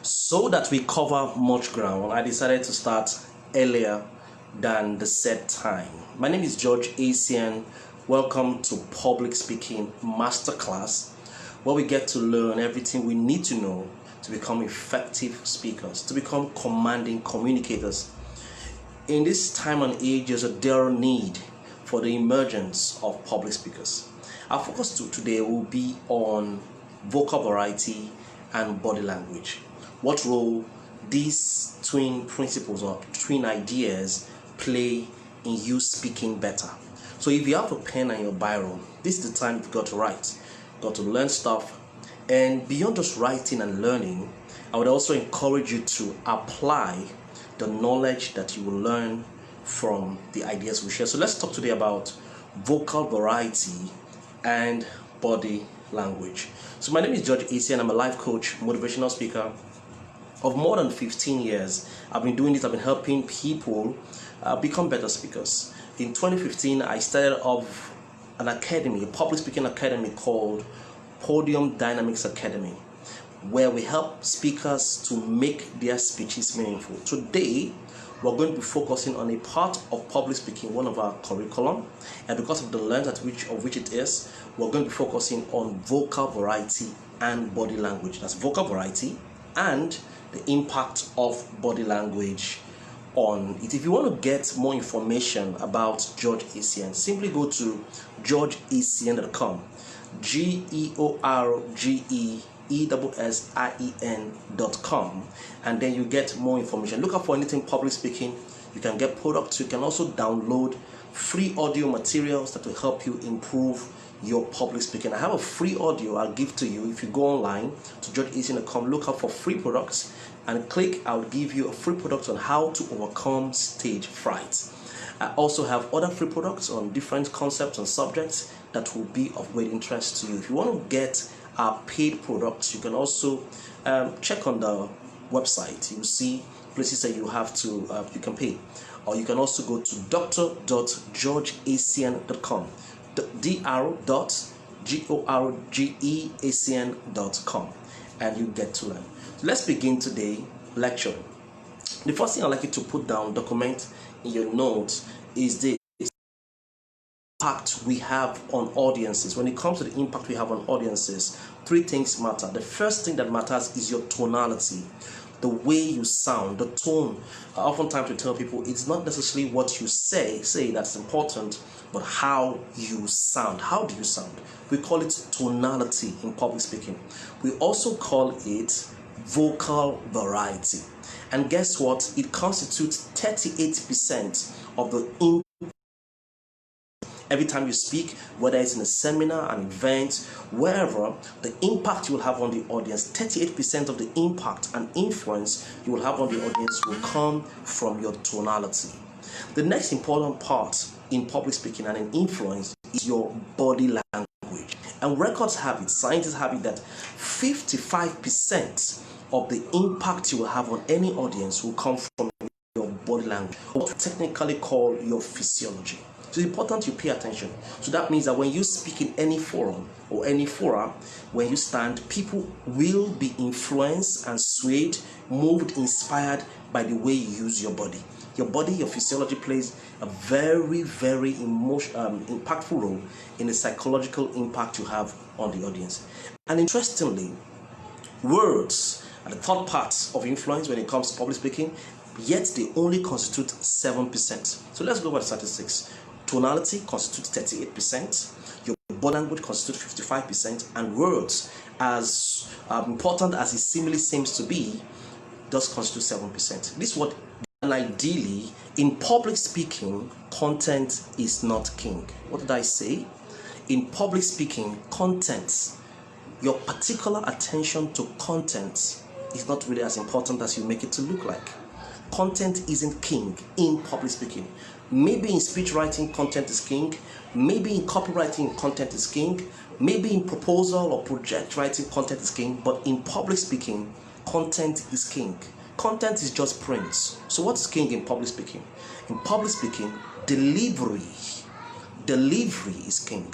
So that we cover much ground, I decided to start earlier than the set time. My name is George Essien. Welcome to Public Speaking Masterclass, where we get to learn everything we need to know to become effective speakers, to become commanding communicators. In this time and age, there's a dire need for the emergence of public speakers. Our focus today will be on vocal variety and body language. What role these twin principles or twin ideas play in you speaking better. So if you have a pen and your biro, this is the time you've got to write. You've got to learn stuff. And beyond just writing and learning, I would also encourage you to apply the knowledge that you will learn from the ideas we share. So let's talk today about vocal variety and body language. So my name is George Essien. I'm a life coach, motivational speaker of more than 15 years. I've been doing this. I've been helping people become better speakers. In 2015, I started off an academy, a public speaking academy called Podium Dynamics Academy, where we help speakers to make their speeches meaningful. Today, we're going to be focusing on a part of public speaking, one of our curriculum, and because of the length of which it is, we're going to be focusing on vocal variety and body language. That's vocal variety and the impact of body language on it. If you want to get more information about George Essien, simply go to georgeessien.com, georgeessien.com, and then you get more information. Look up for anything public speaking. You can get products. You can also download free audio materials that will help you improve your public speaking. I have a free audio I'll give to you. If you go online to georgeessien.com, look up for free products and click, I'll give you a free product on how to overcome stage fright. I also have other free products on different concepts and subjects that will be of great interest to you. If you want to get our paid products, you can also check on the website. You will see places that you have to you can pay, or you can also go to dr.georgeessien.com, dr.georgeessien.com, and you get to learn. So let's begin today's lecture. The first thing I'd like you to put down, document in your notes, is the impact we have on audiences. When it comes to the impact we have on audiences, three things matter. The first thing that matters is your tonality, the way you sound, the tone. Oftentimes we tell people it's not necessarily what you say that's important, but how you sound. How do you sound? We call it tonality in public speaking. We also call it vocal variety. And guess what? It constitutes 38% of the impact. Every time you speak, whether it's in a seminar, an event, wherever, the impact you will have on the audience, 38% of the impact and influence you will have on the audience will come from your tonality. The next important part in public speaking and in influence is your body language. And records have it, scientists have it, that 55% of the impact you will have on any audience will come from your body language, what we technically call your physiology. So it's important you pay attention. So that means that when you speak in any forum or any fora, when you stand, people will be influenced and swayed, moved, inspired by the way you use your body. Your body, your physiology plays a very, very impactful role in the psychological impact you have on the audience. And interestingly, words are the third part of influence when it comes to public speaking, yet they only constitute 7%. So let's go over the statistics. Tonality constitutes 38%, your body language constitutes 55%, and words, as important as it seemingly seems to be, does constitute 7%. This is what, and ideally, in public speaking, content is not king. What did I say? In public speaking, content, your particular attention to content is not really as important as you make it to look like. Content isn't king in public speaking. Maybe in speech writing, content is king. Maybe in copywriting, content is king. Maybe in proposal or project writing, content is king. But in public speaking, content is king. Content is just print. So what's king in public speaking? In public speaking, delivery is king.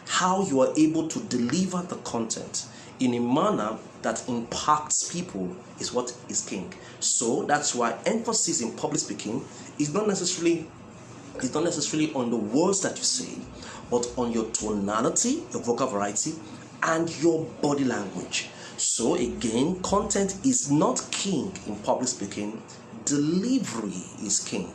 How you are able to deliver the content in a manner that impacts people is what is king. So that's why emphasis in public speaking is not necessarily on the words that you say, but on your tonality, your vocal variety, and your body language. So again, content is not king in public speaking, delivery is king.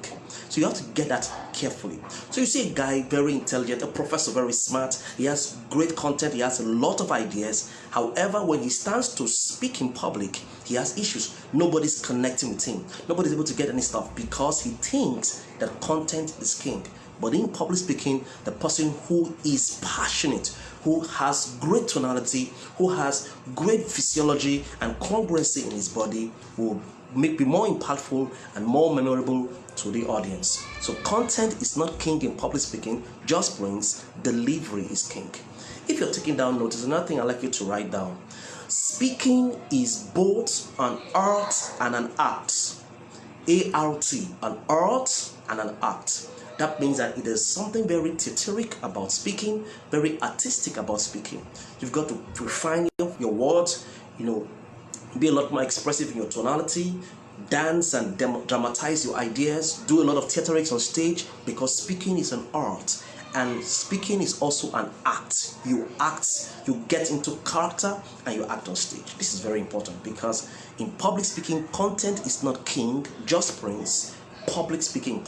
So you have to get that carefully. So you see a guy very intelligent, a professor, very smart, he has great content, he has a lot of ideas. However, when he stands to speak in public, he has issues. Nobody's connecting with him, nobody's able to get any stuff because he thinks that content is king. But in public speaking, the person who is passionate, who has great tonality, who has great physiology and congruency in his body will be more impactful and more memorable to the audience. So content is not king in public speaking, just brings, delivery is king. If you're taking down notes, another thing I'd like you to write down. Speaking is both an art and an act. A-R-T, an art and an act. That means that it is something very theatric about speaking, very artistic about speaking. You've got to refine your words, be a lot more expressive in your tonality, dance and dramatize your ideas, do a lot of theatrics on stage, because speaking is an art and speaking is also an act. You act, you get into character and you act on stage. This is very important because in public speaking, content is not king, just prince. Public speaking,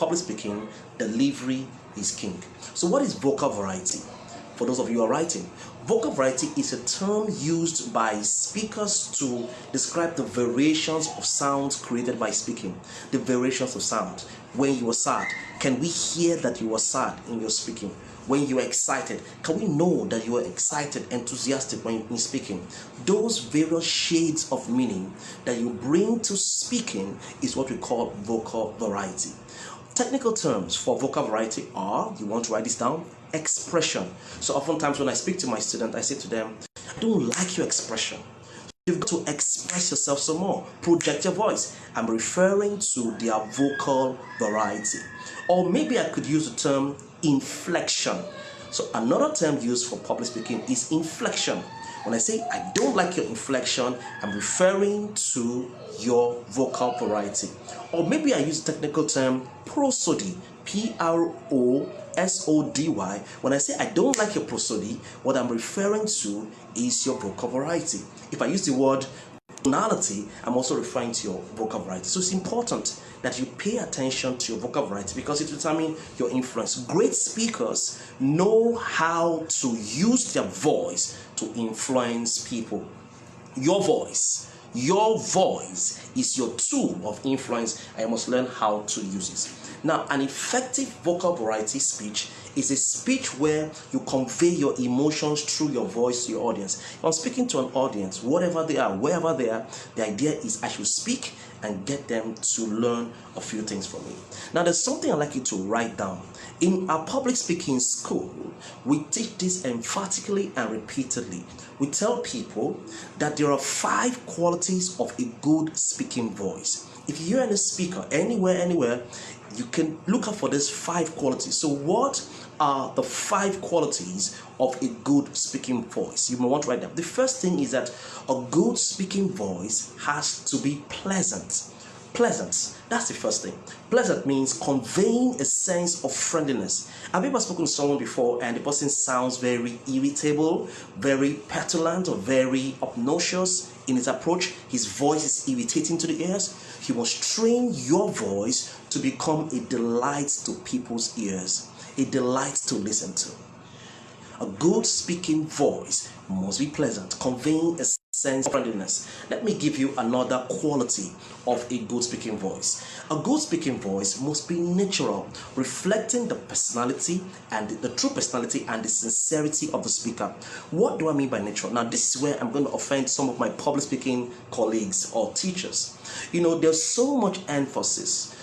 delivery is king. So what is vocal variety? For those of you who are writing, vocal variety is a term used by speakers to describe the variations of sounds created by speaking. The variations of sound. When you are sad, can we hear that you are sad in your speaking? When you are excited, can we know that you are excited, enthusiastic when you're speaking? Those various shades of meaning that you bring to speaking is what we call vocal variety. Technical terms for vocal variety are, you want to write this down, expression. So oftentimes when I speak to my student, I say to them, I don't like your expression. You've got to express yourself some more. Project your voice. I'm referring to their vocal variety. Or maybe I could use the term inflection. So another term used for public speaking is inflection. When I say I don't like your inflection, I'm referring to your vocal variety. Or maybe I use the technical term prosody, P-R-O-S-O-D-Y. When I say I don't like your prosody, what I'm referring to is your vocal variety. If I use the word tonality, I'm also referring to your vocal variety. So it's important that you pay attention to your vocal variety because it determines your influence. Great speakers know how to use their voice to influence people. Your voice is your tool of influence and you must learn how to use it. Now, an effective vocal variety speech is a speech where you convey your emotions through your voice to your audience. If I'm speaking to an audience, whatever they are, wherever they are, the idea is I should speak and get them to learn a few things from me. Now, there's something I'd like you to write down. In our public speaking school, we teach this emphatically and repeatedly. We tell people that there are 5 qualities of a good speaking voice. If you hear any speaker anywhere, you can look out for these 5 qualities. So what are the 5 qualities of a good speaking voice? You may want to write them. The first thing is that a good speaking voice has to be pleasant. Pleasant, that's the first thing. Pleasant means conveying a sense of friendliness. Have you ever spoken to someone before and the person sounds very irritable, very petulant, or very obnoxious in his approach? His voice is irritating to the ears. You must train your voice to become a delight to people's ears, a delight to listen to. A good speaking voice must be pleasant, conveying a sense of friendliness. Let me give you another quality of a good speaking voice. A good speaking voice must be natural, reflecting the personality and the true personality and the sincerity of the speaker. What do I mean by natural? Now, this is where I'm going to offend some of my public speaking colleagues or teachers. There's so much emphasis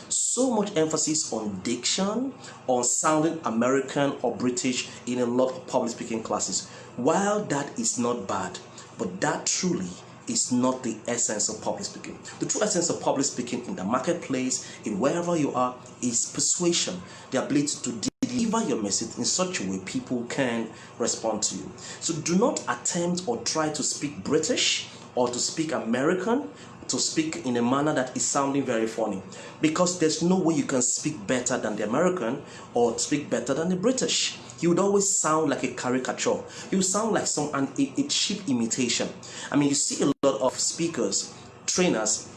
on diction, on sounding American or British in a lot of public speaking classes. While that is not bad, but that truly is not the essence of public speaking. The true essence of public speaking in the marketplace, in wherever you are, is persuasion, the ability to deliver your message in such a way people can respond to you. So do not attempt or try to speak British or to speak American, to speak in a manner that is sounding very funny, because there's no way you can speak better than the American or speak better than the British. You would always sound like a caricature. You sound like a cheap imitation. I mean, you see a lot of speakers, trainers,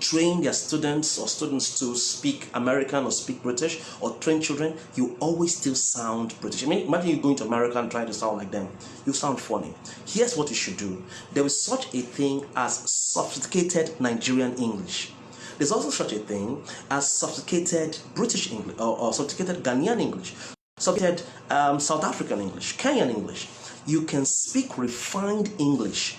train their students to speak American or speak British, or train children, you always still sound British. I mean, imagine you going to America and trying to sound like them. You sound funny. Here's what you should do. There is such a thing as sophisticated Nigerian English. There's also such a thing as sophisticated British English, or sophisticated Ghanaian English, sophisticated South African English, Kenyan English. You can speak refined English.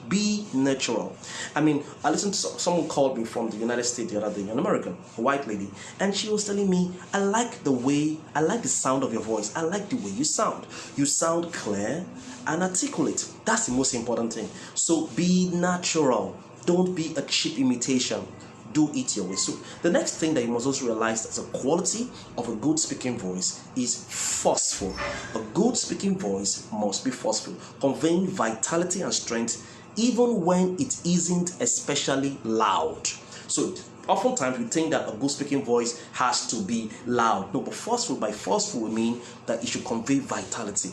Be natural. I mean, I listened to someone called me from the United States the other day, an American, a white lady, and she was telling me, I like the sound of your voice. I like the way you sound. You sound clear and articulate. That's the most important thing. So be natural. Don't be a cheap imitation. Do it your way. So the next thing that you must also realize as a quality of a good speaking voice is forceful. A good speaking voice must be forceful, conveying vitality and strength even when it isn't especially loud. So oftentimes we think that a good speaking voice has to be loud. No, but forceful, by forceful we mean that it should convey vitality.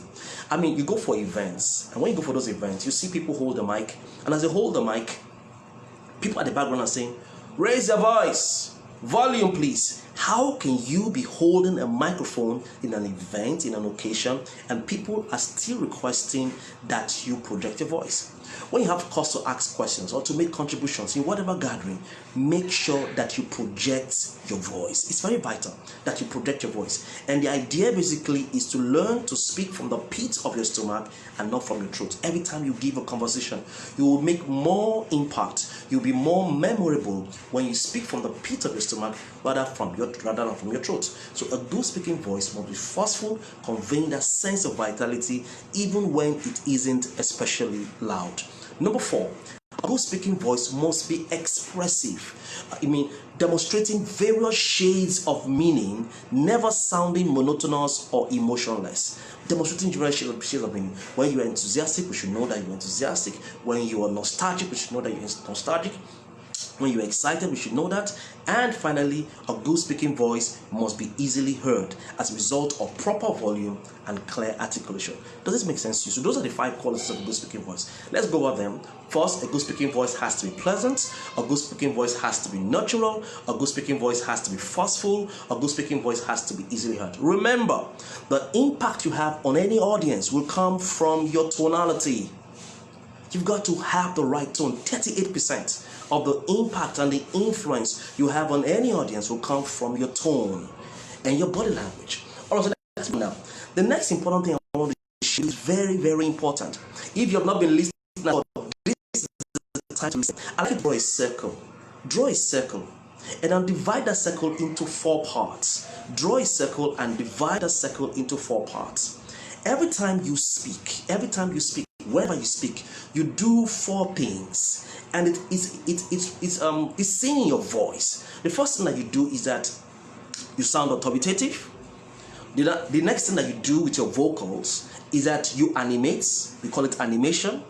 I mean, you go for events, and when you go for those events, you see people hold the mic, and as they hold the mic, people at the background are saying, raise your voice, volume please. How can you be holding a microphone in an event, in an occasion, and people are still requesting that you project your voice? When you have cause to ask questions or to make contributions in whatever gathering, make sure that you project your voice. It's very vital that you project your voice. And the idea basically is to learn to speak from the pit of your stomach and not from your throat. Every time you give a conversation, you will make more impact. You'll be more memorable when you speak from the pit of your stomach rather than from your throat. So a good speaking voice must be forceful, conveying that sense of vitality even when it isn't especially loud. Number 4, a good speaking voice must be expressive. I mean, demonstrating various shades of meaning, never sounding monotonous or emotionless. Demonstrating various shades of meaning. When you are enthusiastic, we should know that you're enthusiastic. When you are nostalgic, we should know that you're nostalgic. When you're excited, we should know that. And finally, a good speaking voice must be easily heard as a result of proper volume and clear articulation. Does this make sense to you? So those are the 5 qualities of a good speaking voice. Let's go over them. First, a good speaking voice has to be pleasant. A good speaking voice has to be natural. A good speaking voice has to be forceful. A good speaking voice has to be easily heard. Remember, the impact you have on any audience will come from your tonality. You've got to have the right tone. 38% of the impact and the influence you have on any audience will come from your tone and your body language. Also, let's go now. The next important thing I want to share is very, very important. If you have not been listening, this is the time to listen. I like to draw a circle. Draw a circle and then divide that circle into 4 parts. Draw a circle and divide that circle into 4 parts. Every time you speak, wherever you speak, you do 4 things, and it's seen in your voice. The first thing that you do is that you sound authoritative. The next thing that you do with your vocals is that you animate. We call it animation.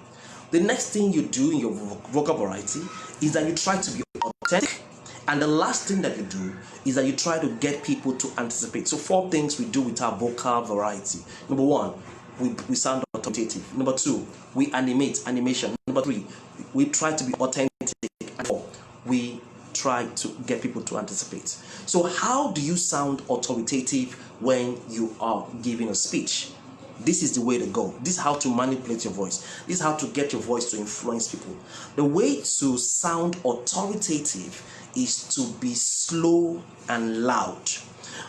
The next thing you do in your vocal variety is that you try to be authentic. And the last thing that you do is that you try to get people to anticipate. So 4 things we do with our vocal variety. Number 1, we sound authoritative. Number 2, we animation. Number 3, we try to be authentic. And 4, we try to get people to anticipate. So how do you sound authoritative when you are giving a speech? This is the way to go. This is how to manipulate your voice. This is how to get your voice to influence people. The way to sound authoritative is to be slow and loud.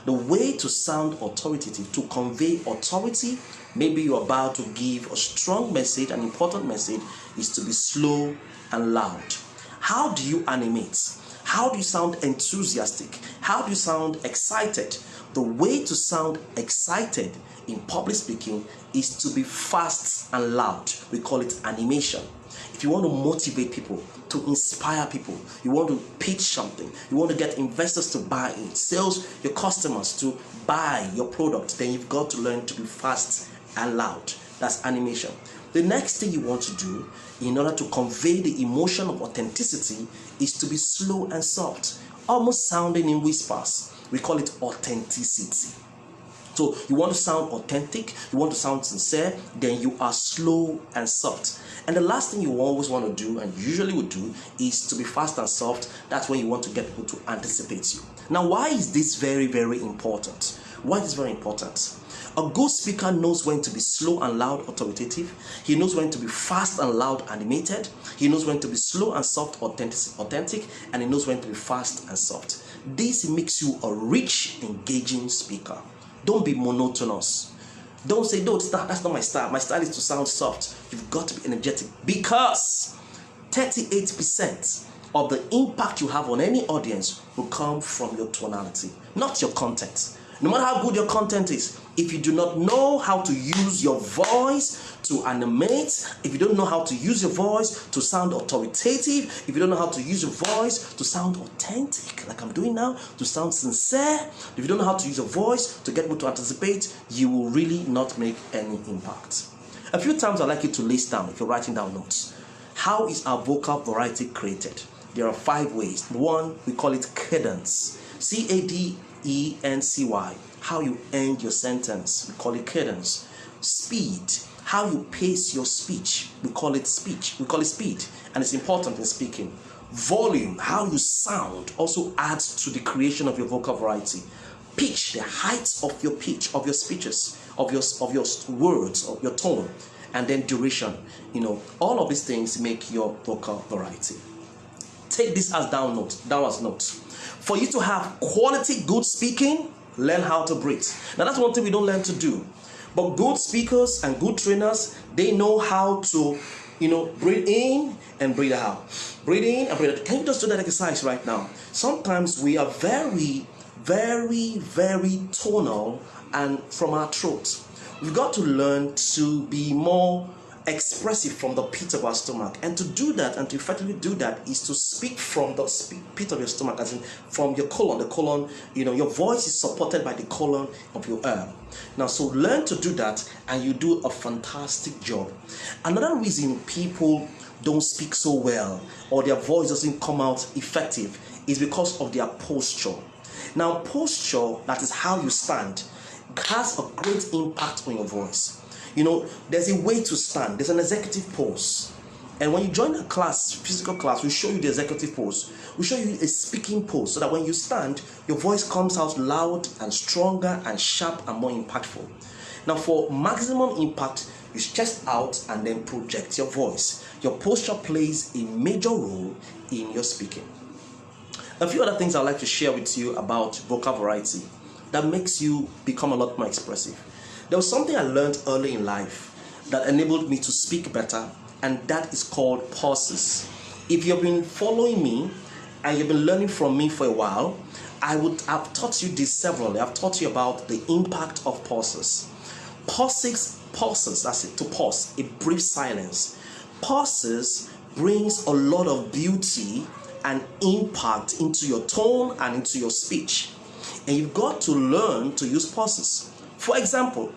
The way to sound authoritative, to convey authority, maybe you're about to give a strong message, an important message, is to be slow and loud. How do you animate? How do you sound enthusiastic? How do you sound excited? The way to sound excited in public speaking is to be fast and loud. We call it animation. If you want to motivate people, to inspire people, you want to pitch something, you want to get investors to buy in, sales your customers to buy your product, then you've got to learn to be fast and loud. That's animation. The next thing you want to do in order to convey the emotion of authenticity is to be slow and soft, almost sounding in whispers. We call it authenticity. So you want to sound authentic, you want to sound sincere, then you are slow and soft. And the last thing you always want to do, and usually would do, is to be fast and soft. That's when you want to get people to anticipate you. Now, why is this very, very important? Why is this very important? A good speaker knows when to be slow and loud, authoritative. He knows when to be fast and loud, animated. He knows when to be slow and soft, authentic. And he knows when to be fast and soft. This makes you a rich, engaging speaker. Don't be monotonous. Don't say, no, that's not my style. My style is to sound soft. You've got to be energetic, because 38% of the impact you have on any audience will come from your tonality, not your content. No matter how good your content is, if you do not know how to use your voice to animate, if you don't know how to use your voice to sound authoritative, if you don't know how to use your voice to sound authentic, like I'm doing now, to sound sincere, if you don't know how to use your voice to get people to anticipate, you will really not make any impact. A few times I'd like you to list down, if you're writing down notes, how is our vocal variety created? There are 5 ways. One, we call it cadence. CADENCY. How you end your sentence, we call it cadence. Speed, how you pace your speech, we call it speech. We call it speed, and it's important in speaking. Volume, how you sound, also adds to the creation of your vocal variety. Pitch, the height of your pitch, of your speeches, of your words, of your tone, and then duration. All of these things make your vocal variety. Take this as down as notes. For you to have quality good speaking, learn how to breathe. Now that's one thing we don't learn to do. But good speakers and good trainers, they know how to, breathe in and breathe out. Breathe in and breathe out. Can you just do that exercise right now? Sometimes we are very, very, very tonal and from our throat. We've got to learn to be more expressive from the pit of our stomach, and to do that, and to effectively do that, is to speak from the pit of your stomach, as in from your colon. The colon, your voice is supported by the colon of your now, so learn to do that, and you do a fantastic job. Another reason people don't speak so well, or their voice doesn't come out effective, is because of their posture. Now, posture, that is how you stand, has a great impact on your voice. There's a way to stand. There's an executive pose. And when you join a class, physical class, we show you the executive pose. We show you a speaking pose, so that when you stand, your voice comes out loud and stronger and sharp and more impactful. Now, for maximum impact, you chest out and then project your voice. Your posture plays a major role in your speaking. A few other things I'd like to share with you about vocal variety that makes you become a lot more expressive. There was something I learned early in life that enabled me to speak better, and that is called pauses. If you've been following me and you've been learning from me for a while, I've taught you this severally. I've taught you about the impact of pauses. Pauses, that's it, to pause, a brief silence. Pauses brings a lot of beauty and impact into your tone and into your speech. And you've got to learn to use pauses. For example,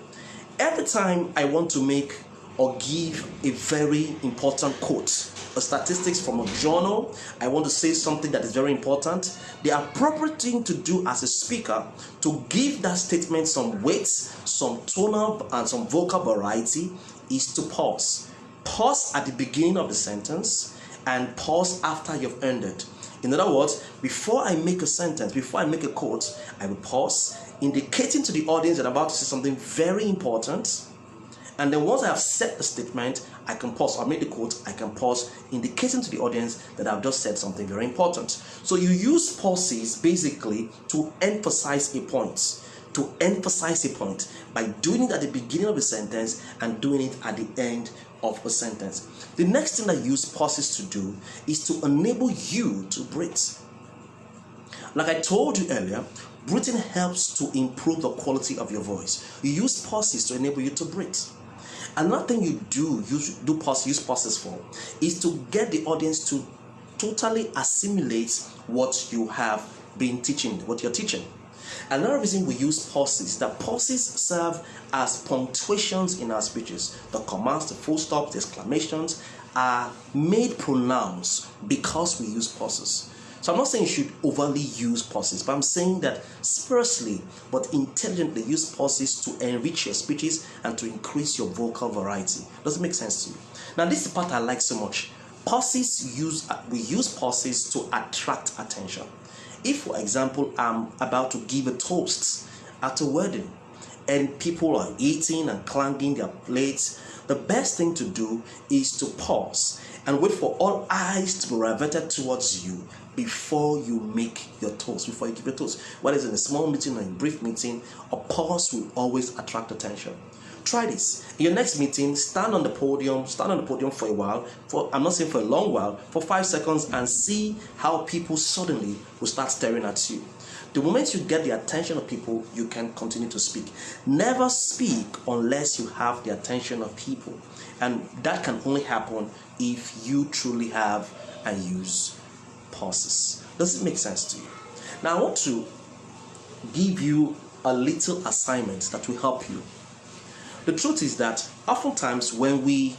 every time I want to make or give a very important quote, a statistics from a journal, I want to say something that is very important, the appropriate thing to do as a speaker to give that statement some weight, some tonal and some vocal variety is to pause. Pause at the beginning of the sentence and pause after you've ended. In other words, before I make a sentence, before I make a quote, I will pause, indicating to the audience that I'm about to say something very important. And then once I have said the statement, I can pause. I'll make the quote, I can pause, indicating to the audience that I've just said something very important. So you use pauses basically to emphasize a point. To emphasize a point by doing it at the beginning of a sentence and doing it at the end of a sentence. The next thing I use pauses to do is to enable you to breathe. Like I told you earlier, breathing helps to improve the quality of your voice. You use pauses to enable you to breathe. Another thing you use pauses for is to get the audience to totally assimilate what you have been teaching, what you're teaching. Another reason we use pauses, that pauses serve as punctuations in our speeches. The commas, the full stops, the exclamations are made pronouns because we use pauses. So I'm not saying you should overly use pauses, but I'm saying that sparsely but intelligently use pauses to enrich your speeches and to increase your vocal variety. Does it make sense to you? Now this is the part I like so much. We use pauses to attract attention. If, for example, I'm about to give a toast at a wedding and people are eating and clanging their plates, the best thing to do is to pause and wait for all eyes to be reverted towards you before you make your toast, before you give your toast. Whether it's in a small meeting or in a brief meeting, a pause will always attract attention. Try this. In your next meeting, stand on the podium for a while, I'm not saying for a long while, for 5 seconds, and see how people suddenly will start staring at you. The moment you get the attention of people, you can continue to speak. Never speak unless you have the attention of people. And that can only happen if you truly have and use pauses. Does it make sense to you? Now I want to give you a little assignment that will help you. The truth is that oftentimes when we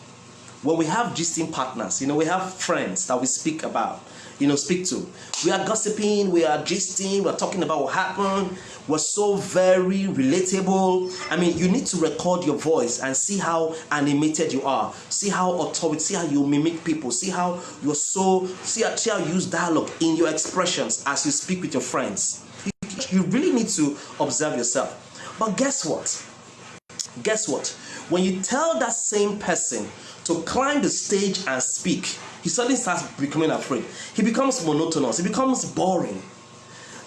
have gisting partners, we have friends that we speak to. We are gossiping, we are gisting, we are talking about what happened. We're so very relatable. I mean, you need to record your voice and see how animated you are. See how authoritative, see how you mimic people. See how you use dialogue in your expressions as you speak with your friends. You really need to observe yourself. But guess what? When you tell that same person to climb the stage and speak, he suddenly starts becoming afraid. He becomes monotonous. He becomes boring.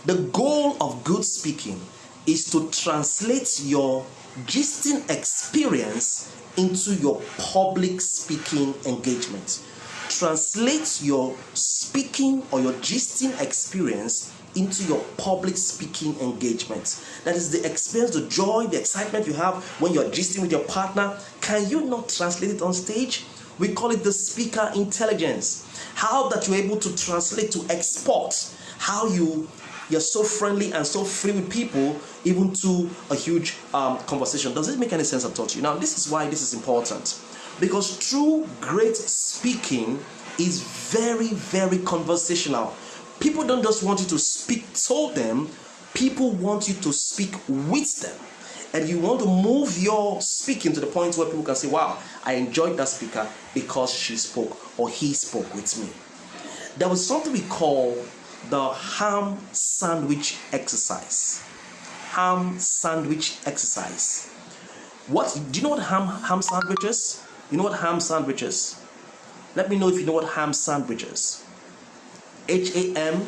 The goal of good speaking is to translate your gisting experience into your public speaking engagement. Translate your speaking or your gisting experience into your public speaking engagement. That is the experience, the joy, the excitement you have when you're gisting with your partner. Can you not translate it on stage? We call it the speaker intelligence. How that you're able to translate, to export how you're so friendly and so free with people, even to a huge conversation. Does it make any sense at all to you? Now, this is why this is important. Because true great speaking is very, very conversational. People don't just want you to speak to them, people want you to speak with them. And you want to move your speaking to the point where people can say, wow, I enjoyed that speaker because she spoke or he spoke with me. There was something we call the ham sandwich exercise. Ham sandwich exercise. Do you know what ham sandwiches? You know what ham sandwiches? Let me know if you know what ham sandwiches. HAMSANDWICH.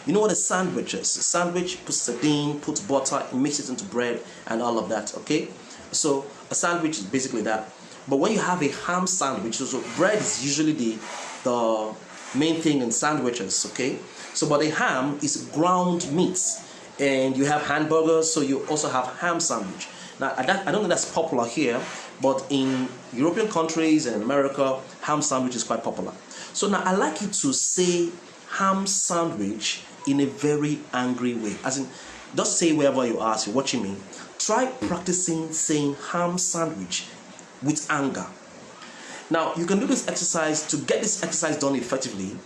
You know what a sandwich is? A sandwich, put sardine, put butter, mix it into bread and all of that, okay? So a sandwich is basically that. But when you have a ham sandwich, so bread is usually the main thing in sandwiches, okay? So but a ham is ground meat, and you have hamburgers, so you also have ham sandwich. Now I don't think that's popular here, but in European countries and in America, ham sandwich is quite popular. So now I'd like you to say ham sandwich in a very angry way. As in, just say wherever you are, as you're watching me, try practicing saying ham sandwich with anger. Now you can do this exercise. To get this exercise done effectively,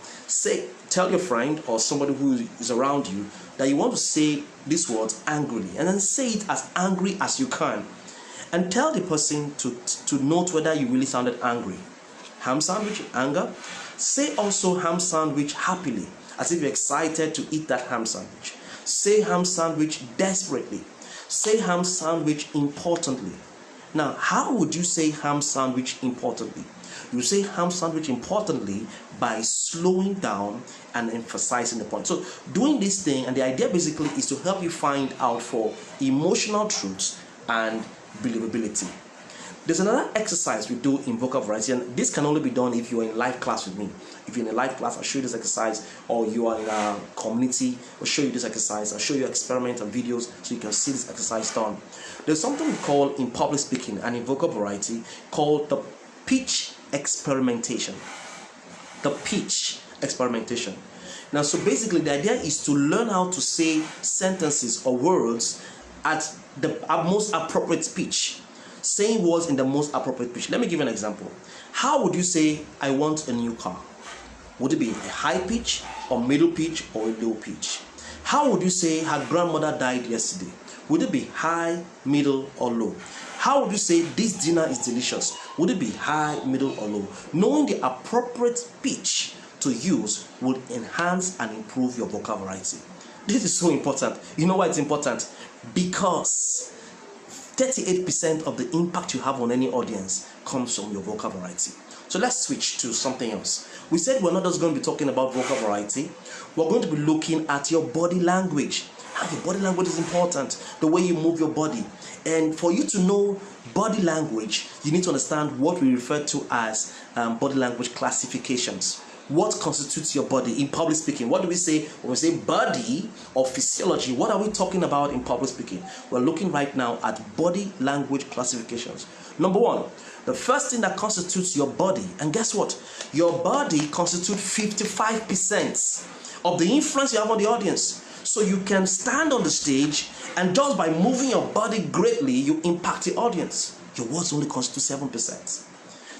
tell your friend or somebody who is around you that you want to say these words angrily, and then say it as angry as you can, and tell the person to note whether you really sounded angry. Ham sandwich, anger. Say also ham sandwich happily, as if you're excited to eat that ham sandwich. Say ham sandwich desperately. Say ham sandwich importantly. Now, how would you say ham sandwich importantly? You say ham sandwich importantly by slowing down and emphasizing the point. So doing this thing, and the idea basically is to help you find out for emotional truths and believability. There's another exercise we do in vocal variety, and this can only be done if you're in live class with me. If you're in a live class, I'll show you this exercise, or you are in a community, I'll show you this exercise. I'll show you experiment and videos so you can see this exercise done. There's something we call in public speaking and in vocal variety called the pitch experimentation. The pitch experimentation. Now, so basically, the idea is to learn how to say sentences or words at the most appropriate pitch. Saying words in the most appropriate pitch. Let me give you an example. How would you say, I want a new car? Would it be a high pitch, or middle pitch, or a low pitch? How would you say, her grandmother died yesterday? Would it be high, middle, or low? How would you say, this dinner is delicious? Would it be high, middle, or low? Knowing the appropriate pitch to use would enhance and improve your vocal variety. This is so important. You know why it's important? Because 38% of the impact you have on any audience comes from your vocal variety. So let's switch to something else. We said we're not just going to be talking about vocal variety. We're going to be looking at your body language. How your body language is important, the way you move your body. And for you to know body language, you need to understand what we refer to as body language classifications. What constitutes your body in public speaking? What do we say when we say body or physiology? What are we talking about in public speaking? We're looking right now at body language classifications. Number one, the first thing that constitutes your body, and guess what? Your body constitutes 55% of the influence you have on the audience. So you can stand on the stage and just by moving your body greatly, you impact the audience. Your words only constitute 7%.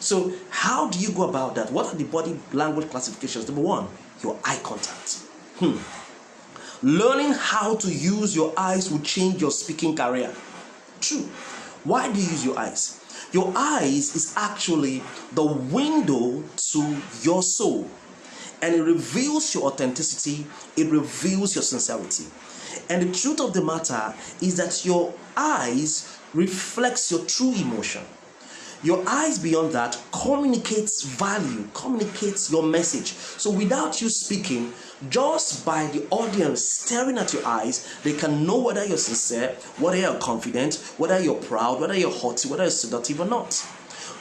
So how do you go about that? What are the body language classifications? Number one, your eye contact. Learning how to use your eyes will change your speaking career. True. Why do you use your eyes? Your eyes is actually the window to your soul. And it reveals your authenticity. It reveals your sincerity. And the truth of the matter is that your eyes reflects your true emotion. Your eyes beyond that communicates value, communicates your message. So without you speaking, just by the audience staring at your eyes, they can know whether you're sincere, whether you're confident, whether you're proud, whether you're haughty, whether you're seductive or not.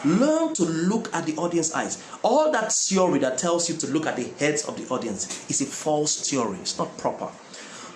Learn to look at the audience eyes. All that theory that tells you to look at the heads of the audience is a false theory. It's not proper.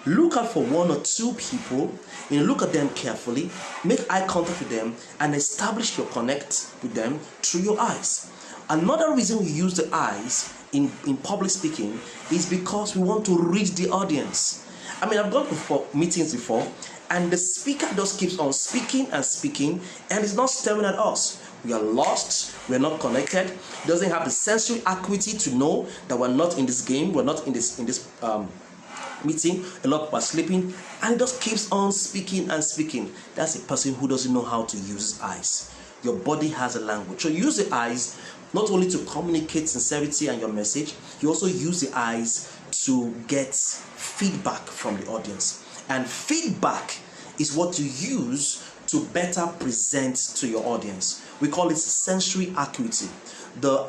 Look out for one or two people, look at them carefully, make eye contact with them, and establish your connect with them through your eyes. Another reason we use the eyes in public speaking is because we want to reach the audience. I mean, I've gone to meetings before, and the speaker just keeps on speaking and speaking, and is not staring at us. We are lost, we're not connected, he doesn't have the sensory acuity to know that we're not in this game, we're not in this meeting, a lot of people are sleeping, and he just keeps on speaking and speaking. That's a person who doesn't know how to use his eyes. Your body has a language. So use the eyes not only to communicate sincerity and your message, you also use the eyes to get feedback from the audience. And feedback is what you use to better present to your audience. We call it sensory acuity. The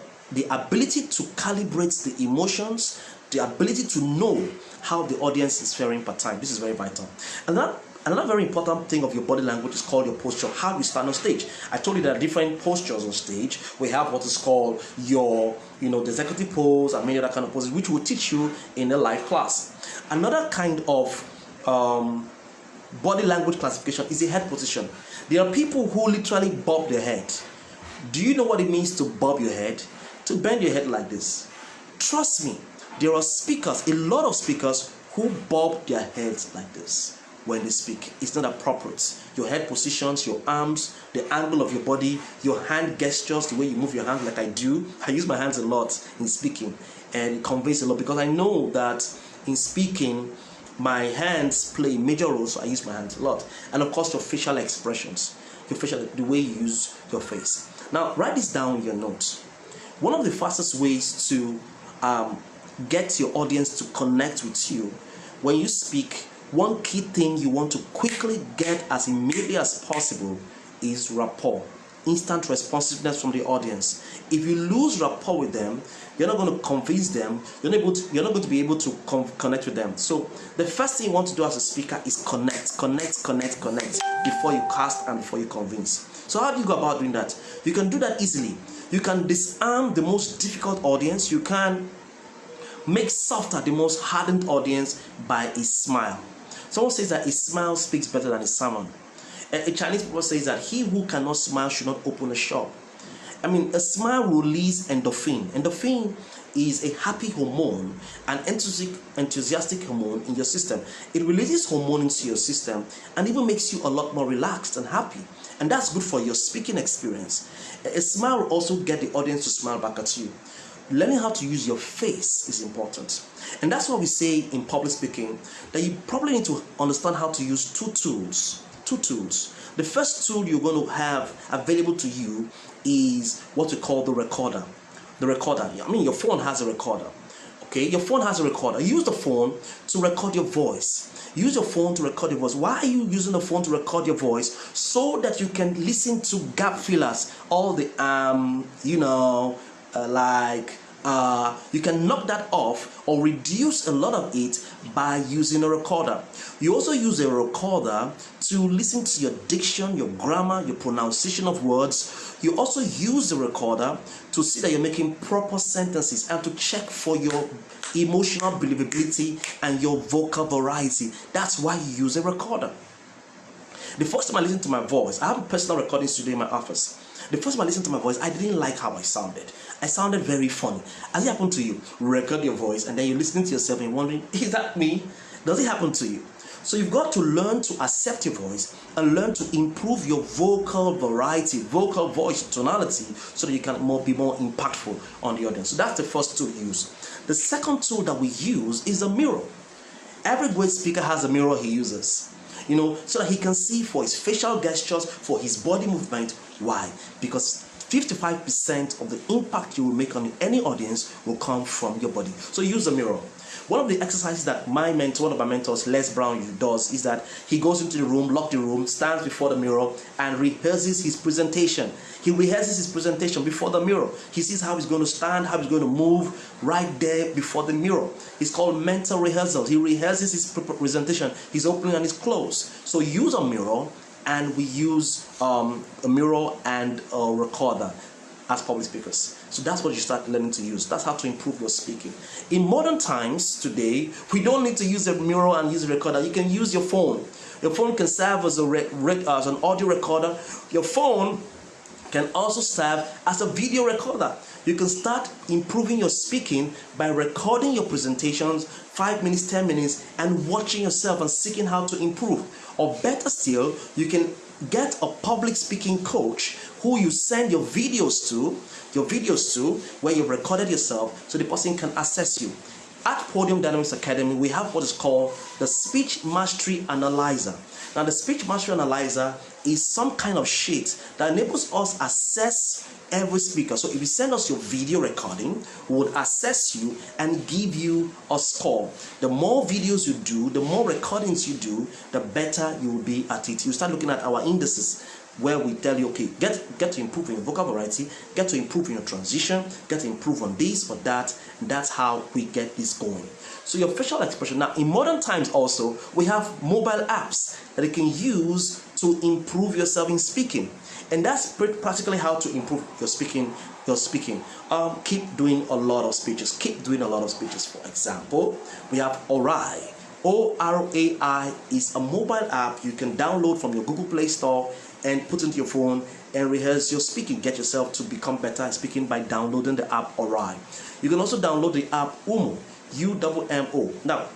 ability to calibrate the emotions, the ability to know how the audience is faring per time. This is very vital. And another very important thing of your body language is called your posture, how you stand on stage. I told you there are different postures on stage. We have what is called your, the executive pose and many other kind of poses, which will teach you in a live class. Another kind of body language classification is a head position. There are people who literally bob their head. Do you know what it means to bob your head? To bend your head like this. Trust me, there are speakers, a lot of speakers, who bob their heads like this when they speak. It's not appropriate. Your head positions, your arms, the angle of your body, your hand gestures, the way you move your hands like I do. I use my hands a lot in speaking, and it conveys a lot because I know that in speaking, my hands play a major role, so I use my hands a lot. And of course, your facial expressions, the way you use your face. Now, write this down in your notes. One of the fastest ways to get your audience to connect with you when you speak, one key thing you want to quickly get as immediately as possible is rapport, instant responsiveness from the audience. If you lose rapport with them, you're not going to convince them, you're not going to be able to connect with them. So the first thing you want to do as a speaker is connect before you cast and before you convince. So how do you go about doing that? You can do that easily. You can disarm the most difficult audience. You can make softer the most hardened audience by a smile. Someone says that a smile speaks better than a sermon. A Chinese people says that he who cannot smile should not open a shop. I mean, a smile will release endorphin. Endorphin is a happy hormone, an enthusiastic hormone in your system. It releases hormone into your system and even makes you a lot more relaxed and happy. And that's good for your speaking experience. A smile will also get the audience to smile back at you. Learning how to use your face is important. And that's why we say in public speaking that you probably need to understand how to use two tools. The first tool you're going to have available to you is what we call the recorder. The recorder, I mean, your phone has a recorder. Okay, your phone has a recorder. Use the phone to record your voice. Use your phone to record your voice. Why are you using the phone to record your voice? So that you can listen to gap fillers, all the you can knock that off or reduce a lot of it by using a recorder. You also use a recorder to listen to your diction, your grammar, your pronunciation of words. You also use the recorder to see that you're making proper sentences and to check for your emotional believability and your vocal variety. That's why you use a recorder. The first time I listened to my voice, I have a personal recording studio in my office. The first time I listened to my voice, I didn't like how I sounded. I sounded very funny. Has it happened to you? Record your voice and then you're listening to yourself and you're wondering, is that me? Does it happen to you? So you've got to learn to accept your voice and learn to improve your vocal variety, vocal voice tonality, so that you can be more impactful on the audience. So that's the first tool we use. The second tool that we use is a mirror. Every great speaker has a mirror he uses, so that he can see for his facial gestures, for his body movement. Why? Because 55% of the impact you will make on any audience will come from your body. So use a mirror. One of the exercises that one of my mentors, Les Brown, does is that he goes into the room, locks the room, stands before the mirror and rehearses his presentation. He rehearses his presentation before the mirror. He sees how he's going to stand, how he's going to move right there before the mirror. It's called mental rehearsal. He rehearses his presentation, his opening and his close. So use a mirror, and we use a mirror and a recorder as public speakers. So that's what you start learning to use. That's how to improve your speaking. In modern times today, we don't need to use a mirror and use a recorder. You can use your phone. Your phone can serve as an audio recorder. Your phone can also serve as a video recorder. You can start improving your speaking by recording your presentations 5 minutes, 10 minutes, and watching yourself and seeking how to improve. Or better still, you can get a public speaking coach who you send your videos to, where you've recorded yourself, so the person can assess you. At Podium Dynamics Academy, we have what is called the Speech Mastery Analyzer. Now, the Speech Mastery Analyzer is some kind of sheet that enables us assess every speaker. So if you send us your video recording, we would assess you and give you a score. The more videos you do, the more recordings you do, the better you will be at it. You start looking at our indices, where we tell you, okay, get to improve in your vocal variety, get to improve in your transition, get to improve on this or that. And that's how we get this going. So your facial expression. Now, in modern times also, we have mobile apps that you can use to improve yourself in speaking. And that's practically how to improve your speaking. Keep doing a lot of speeches. For example, we have Orai. ORAI is a mobile app you can download from your Google Play Store and put into your phone and rehearse your speaking. Get yourself to become better at speaking by downloading the app Orai. You can also download the app Umo, UMMO. Now,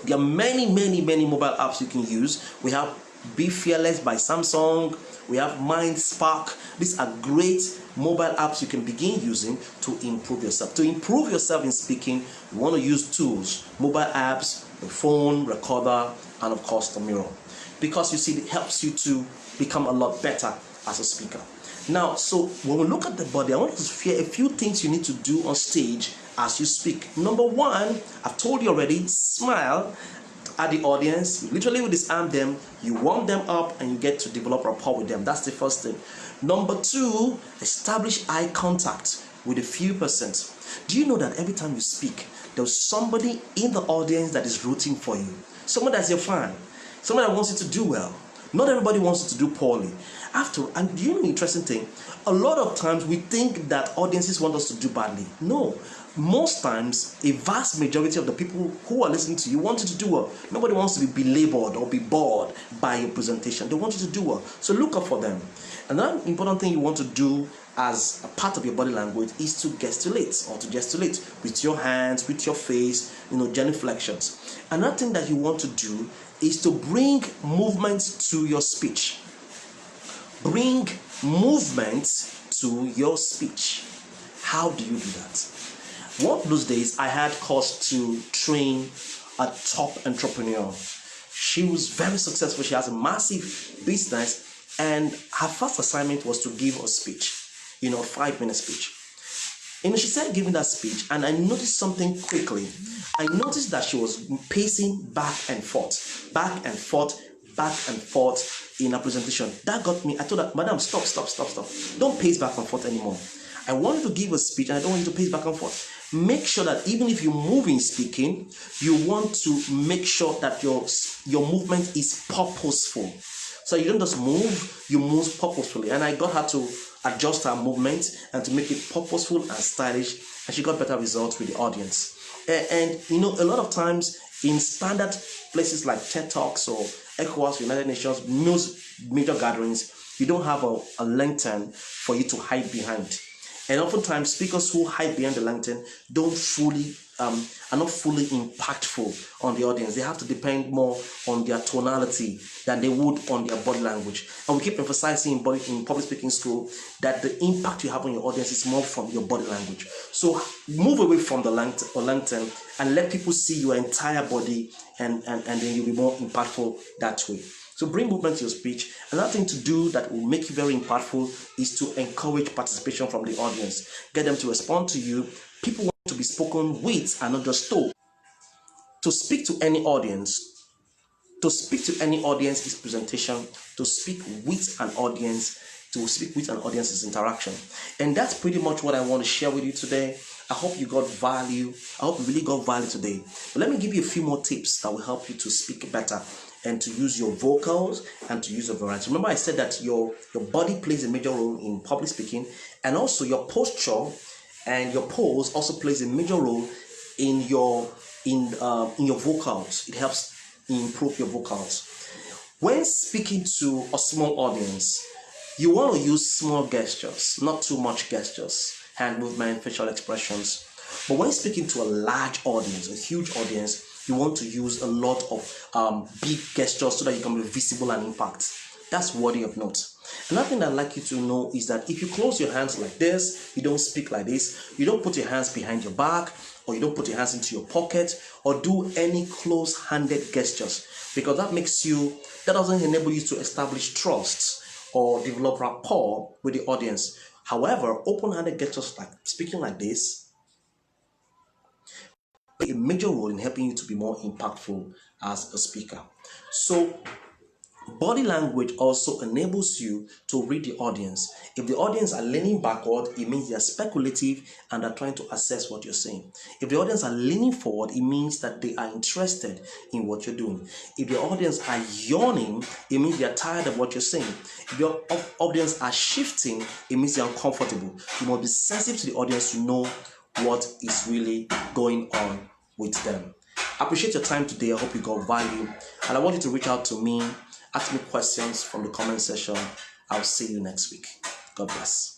there are many mobile apps you can use. We have Be Fearless by Samsung. We have Mind Spark. These are great mobile apps you can begin using to improve yourself. To improve yourself in speaking, you want to use tools, mobile apps, the phone, recorder, and of course the mirror. Because you see, it helps you to become a lot better as a speaker. Now, so when we look at the body, I want to share a few things you need to do on stage as you speak. Number one, I've told you already, smile at the audience. You literally will disarm them, you warm them up, and you get to develop rapport with them. That's the first thing. Number two, establish eye contact with a few persons. Do you know that every time you speak, there's somebody in the audience that is rooting for you? Someone that's your fan, someone that wants you to do well. Not everybody wants you to do poorly. And do you know the interesting thing? A lot of times we think that audiences want us to do badly. No. Most times, a vast majority of the people who are listening to you want you to do well. Nobody wants to be belabored or be bored by your presentation. They want you to do well. So look up for them. Another important thing you want to do as a part of your body language is to gesticulate or to gesticulate with your hands, with your face, genuflections. Another thing that you want to do is to bring movement to your speech. Bring movement to your speech. How do you do that? One of those days, I had course to train a top entrepreneur. She was very successful. She has a massive business, and her first assignment was to give a speech, 5-minute speech. She started giving that speech, and I noticed something quickly. I noticed that she was pacing back and forth in her presentation. That got me. I told her, Madam, stop. Don't pace back and forth anymore. I want you to give a speech, and I don't want you to pace back and forth. Make sure that even if you move in speaking, you want to make sure that your movement is purposeful. So you don't just move, you move purposefully. And I got her to adjust her movement and to make it purposeful and stylish, and she got better results with the audience. And a lot of times in standard places like TED Talks or ECOWAS, United Nations, most major gatherings, you don't have a lantern for you to hide behind. And oftentimes, speakers who hide behind the lantern are not fully impactful on the audience. They have to depend more on their tonality than they would on their body language. And we keep emphasizing in public speaking school that the impact you have on your audience is more from your body language. So move away from the lantern and let people see your entire body, and then you'll be more impactful that way. So bring movement to your speech. Another thing to do that will make you very impactful is to encourage participation from the audience. Get them to respond to you. People want to be spoken with and not just told. To speak to any audience is presentation. To speak with an audience is interaction. And that's pretty much what I want to share with you today. I hope you got value. I hope you really got value today. But let me give you a few more tips that will help you to speak better and to use your vocals and to use your variety. Remember, I said that your body plays a major role in public speaking, and also your posture and your pose also plays a major role in your vocals. It helps improve your vocals. When speaking to a small audience, you want to use small gestures, not too much gestures, hand movement, facial expressions. But when speaking to a large audience, a huge audience, you want to use a lot of big gestures so that you can be visible and impact. That's worthy of note. Another thing I'd like you to know is that if you close your hands like this, you don't speak like this, you don't put your hands behind your back, or you don't put your hands into your pocket, or do any close-handed gestures, because that doesn't enable you to establish trust or develop rapport with the audience. However, open-handed gestures like speaking like this play a major role in helping you to be more impactful as a speaker. So body language also enables you to read the audience. If the audience are leaning backward, it means they are speculative and are trying to assess what you're saying. If the audience are leaning forward, it means that they are interested in what you're doing. If the audience are yawning, it means they are tired of what you're saying. If your audience are shifting, it means they are uncomfortable. You must be sensitive to the audience to know what is really going on with them. I appreciate your time today. I hope you got value, and I want you to reach out to me, ask me questions from the comment section. I'll see you next week. God bless.